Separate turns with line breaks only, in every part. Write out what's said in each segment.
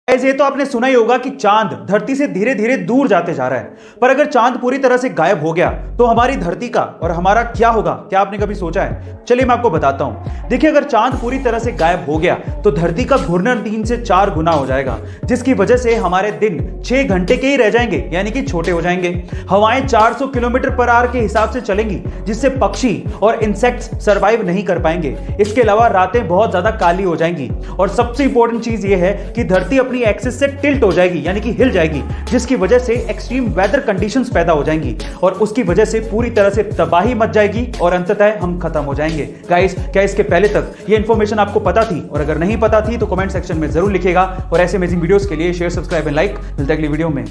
ये तो आपने सुना ही होगा कि चांद धरती से धीरे धीरे दूर जाते जा रहा है, पर अगर चांद पूरी तरह से गायब हो गया तो हमारी धरती का और हमारा क्या होगा? क्या आपने कभी सोचा है? चलिए मैं आपको बताता हूं। देखिए, अगर चांद पूरी तरह से गायब हो गया तो धरती का घूर्णन 3 से 4 गुना हो जाएगा, जिसकी वजह से हमारे दिन 6 घंटे के ही रह जाएंगे, यानी कि छोटे हो जाएंगे। हवाएं 400 किलोमीटर पर आवर के हिसाब से चलेंगी, जिससे पक्षी और इंसेक्ट्स सर्वाइव नहीं कर पाएंगे। इसके अलावा रातें बहुत ज्यादा काली हो जाएंगी और सबसे इंपॉर्टेंट चीज यह है कि धरती अपनी एक्सिस से टिल्ट हो जाएगी, यानी कि हिल जाएगी, जिसकी वजह से एक्सट्रीम वेदर कंडीशंस पैदा हो जाएंगी और उसकी वजह से पूरी तरह से तबाही मच जाएगी और अंततः हम खत्म हो जाएंगे। गाइस, क्या इसके पहले तक ये इंफॉर्मेशन आपको पता थी? और अगर नहीं पता थी तो कमेंट सेक्शन में जरूर लिखिएगा और ऐसे अमेजिंग वीडियोस के लिए शेयर, सब्सक्राइब एंड लाइक। मिलते हैं अगली वीडियो में।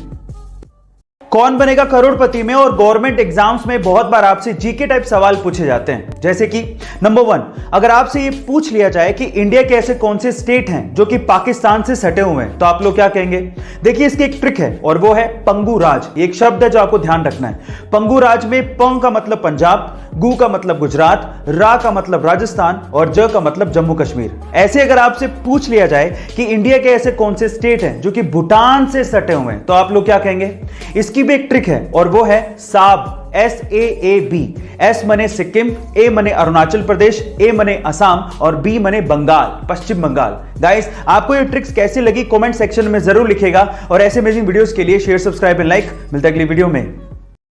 कौन बनेगा करोड़पति में और गवर्नमेंट एग्जाम्स में बहुत बार आपसे जीके टाइप सवाल पूछे जाते हैं, जैसे कि नंबर 1, अगर आपसे ये पूछ लिया जाए कि इंडिया के ऐसे कौन से स्टेट हैं जो कि पाकिस्तान से सटे हुए हैं, तो आप लोग क्या कहेंगे? देखिए, इसकी एक ट्रिक है और वो है पंगु राज। एक शब्द है जो आपको ध्यान रखना है। पंगु राज में पंग का मतलब पंजाब, गु का मतलब गुजरात, रा का मतलब राजस्थान और ज का मतलब जम्मू कश्मीर। ऐसे अगर आपसे पूछ लिया जाए कि इंडिया के ऐसे कौन से स्टेट हैं जो कि भूटान से सटे हुए हैं, तो आप लोग क्या कहेंगे? इसकी भी एक ट्रिक है और वो है साब, SAAB। एस मने सिक्किम, ए मने अरुणाचल प्रदेश, ए मने असम और बी मने बंगाल, पश्चिम बंगाल। गाइस, आपको ये ट्रिक्स कैसी लगी कमेंट सेक्शन में जरूर लिखिएगा और ऐसे अमेजिंग वीडियोस के लिए शेयर, सब्सक्राइब एंड लाइक। मिलते हैं अगली वीडियो में।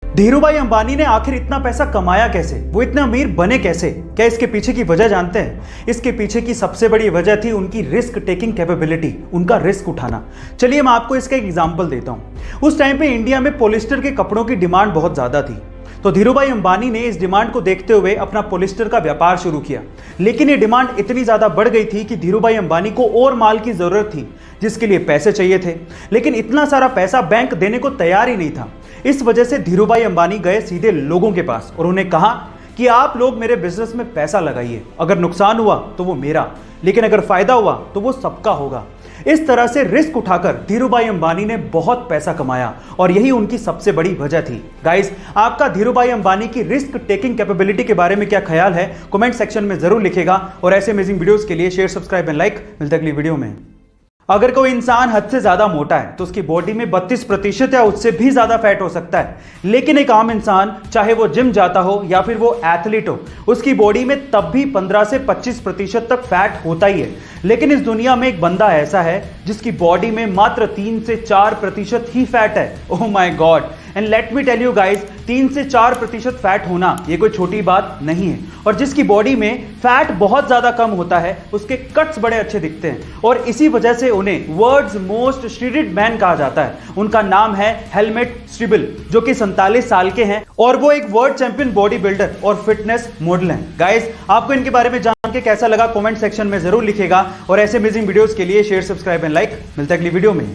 धीरूभाई अंबानी ने आखिर इतना पैसा कमाया कैसे? वो इतने अमीर बने कैसे? क्या इसके पीछे की वजह जानते हैं? इसके पीछे की सबसे बड़ी वजह थी उनकी रिस्क टेकिंग कैपेबिलिटी, उनका रिस्क उठाना। चलिए मैं आपको इसका एक एग्जांपल देता हूं। उस टाइम पे इंडिया में पॉलिस्टर के कपड़ों की डिमांड बहुत ज्यादा थी, तो धीरूभाई अंबानी ने इस डिमांड को देखते हुए अपना पॉलिस्टर का व्यापार शुरू किया। लेकिन ये डिमांड इतनी ज्यादा बढ़ गई थी कि धीरूभाई अंबानी को और माल की जरूरत थी, जिसके लिए पैसे चाहिए थे, लेकिन इतना सारा पैसा बैंक देने को तैयार ही नहीं था। इस वजह से धीरूभाई अंबानी गए सीधे लोगों के पास और उन्हें कहा कि आप लोग मेरे बिजनेस में पैसा लगाइए, अगर नुकसान हुआ तो वो मेरा, लेकिन अगर फायदा हुआ तो वो सबका होगा। इस तरह से रिस्क उठाकर धीरूभाई अंबानी ने बहुत पैसा कमाया और यही उनकी सबसे बड़ी वजह थी। गाइस, आपका धीरूभाई अंबानी की रिस्क टेकिंग कैपेबिलिटी के बारे में क्या ख्याल है? कमेंट सेक्शन में जरूर लिखिएगा और ऐसे अमेजिंग वीडियोस के लिए शेयर, सब्सक्राइब एंड लाइक। मिलते हैं अगली वीडियो में। अगर कोई इंसान हद से ज्यादा मोटा है तो उसकी बॉडी में 32% या उससे भी ज्यादा फैट हो सकता है, लेकिन एक आम इंसान, चाहे वो जिम जाता हो या फिर वो एथलीट हो, उसकी बॉडी में तब भी 15 से 25% तक फैट होता ही है। लेकिन इस दुनिया में एक बंदा ऐसा है जिसकी बॉडी में मात्र 3 से 4% ही फैट है। Oh my god! And let me tell you guys, 3 से 4% फैट होना ये कोई छोटी बात नहीं है। और जिसकी बॉडी में फैट बहुत ज्यादा कम होता है, उसके कट्स बड़े अच्छे दिखते हैं और इसी वजह से उन्हें वर्ल्ड्स मोस्ट श्रीडेड मैन कहा जाता है। उनका नाम है हेलमेट स्टीबल, जो कि 47 साल के हैं और वो एक वर्ल्ड चैंपियन बॉडी बिल्डर और फिटनेस मॉडल हैं। गाइस, आपको इनके बारे में जान के कैसा लगा कमेंट सेक्शन में जरूर लिखिएगा और ऐसे अमेजिंग वीडियोस के लिए शेयर, सब्सक्राइब एंड लाइक। मिलते हैं अगली वीडियो में।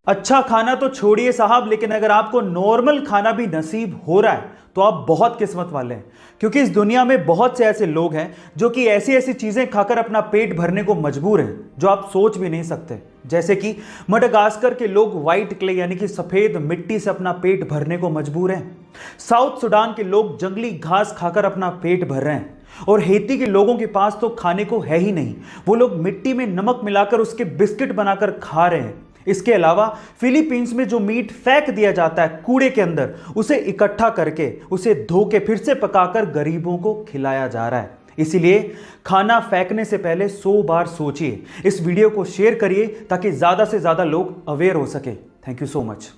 अच्छा खाना तो छोड़िए साहब, लेकिन अगर आपको नॉर्मल खाना भी नसीब हो रहा है तो आप बहुत किस्मत वाले हैं, क्योंकि इस दुनिया में बहुत से ऐसे लोग हैं जो कि ऐसी ऐसी चीजें खाकर अपना पेट भरने को मजबूर हैं जो आप सोच भी नहीं सकते। जैसे कि मडागास्कर के लोग व्हाइट क्ले यानी कि सफेद मिट्टी से अपना पेट भरने को मजबूर हैं। साउथ सुडान के लोग जंगली घास खाकर अपना पेट भर रहे हैं और हेती के लोगों के पास तो खाने को है ही नहीं, वो लोग मिट्टी में नमक मिलाकर उसके बिस्किट बनाकर खा रहे हैं। इसके अलावा फिलीपींस में जो मीट फेंक दिया जाता है कूड़े के अंदर, उसे इकट्ठा करके उसे धो के फिर से पकाकर गरीबों को खिलाया जा रहा है। इसीलिए खाना फेंकने से पहले 100 बार सोचिए। इस वीडियो को शेयर करिए ताकि ज्यादा से ज्यादा लोग अवेयर हो सके। Thank you so much.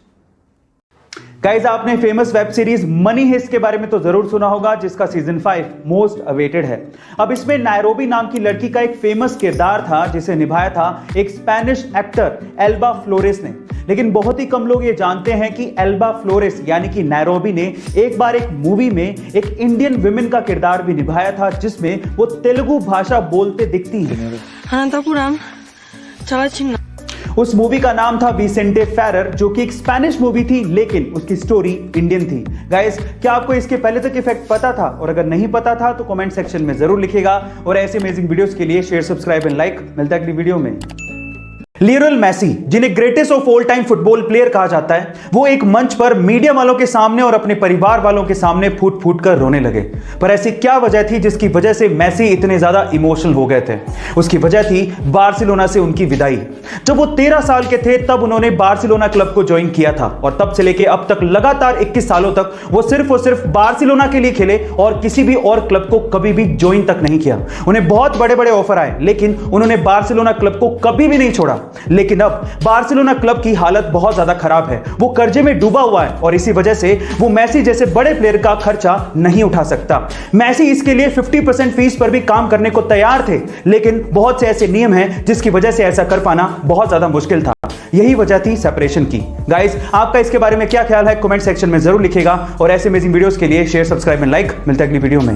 Guys, आपने famous web series money heist के बारे में तो जरूर सुना होगा, जिसका सीजन 5 मोस्ट अवेटेड है। अब इसमें नायरोबी नाम की लड़की का एक फेमस किरदार था जिसे निभाया था एक स्पेनिश एक्टर एल्बा फ्लोरेस ने। लेकिन बहुत ही कम लोग ये जानते हैं कि एल्बा फ्लोरेस यानी कि नायरोबी ने एक बार एक मूवी में एक इंडियन विमेन का किरदार भी निभाया था, जिसमें वो तेलुगु भाषा बोलते दिखती है। उस मूवी का नाम था विसेंटे फेरर, जो कि एक स्पेनिश मूवी थी, लेकिन उसकी स्टोरी इंडियन थी। गाइस, क्या आपको इसके पहले तक इफेक्ट पता था? और अगर नहीं पता था तो कमेंट सेक्शन में जरूर लिखिएगा और ऐसे अमेजिंग वीडियोस के लिए शेयर, सब्सक्राइब एंड लाइक। मिलता है अगली वीडियो में। लियोनेल मेसी, जिन्हें greatest of all time football player कहा जाता है, वो एक मंच पर मीडिया वालों के सामने और अपने परिवार वालों के सामने फूट फूट कर रोने लगे। पर ऐसी क्या वजह थी जिसकी वजह से मेसी इतने ज्यादा इमोशनल हो गए थे? उसकी वजह थी बार्सिलोना से उनकी विदाई। जब वो 13 साल के थे तब उन्होंने बार्सिलोना क्लब को ज्वाइन किया था और तब से लेकर अब तक लगातार 21 सालों तक वो सिर्फ और सिर्फ बार्सिलोना के लिए खेले और किसी भी और क्लब को कभी भी ज्वाइन तक नहीं किया। उन्हें बहुत बड़े बड़े ऑफर आए लेकिन उन्होंने बार्सिलोना क्लब को कभी भी नहीं छोड़ा। लेकिन अब बार्सिलोना क्लब की हालत बहुत ज्यादा खराब है, वो कर्जे में डूबा हुआ है और इसी वजह से वो मेसी जैसे बड़े प्लेयर का खर्चा नहीं उठा सकता। मेसी इसके लिए 50% फीस पर भी काम करने को तैयार थे, लेकिन बहुत से ऐसे नियम हैं जिसकी वजह से ऐसा कर पाना बहुत ज्यादा मुश्किल था। यही वजह थी सेपरेशन की। गाइस, आपका इसके बारे में क्या ख्याल है? कमेंट सेक्शन में जरूर लिखिएगा और ऐसे अमेजिंग वीडियोस के लिए शेयर, सब्सक्राइब एंड लाइक। मिलते हैं अगली वीडियो में।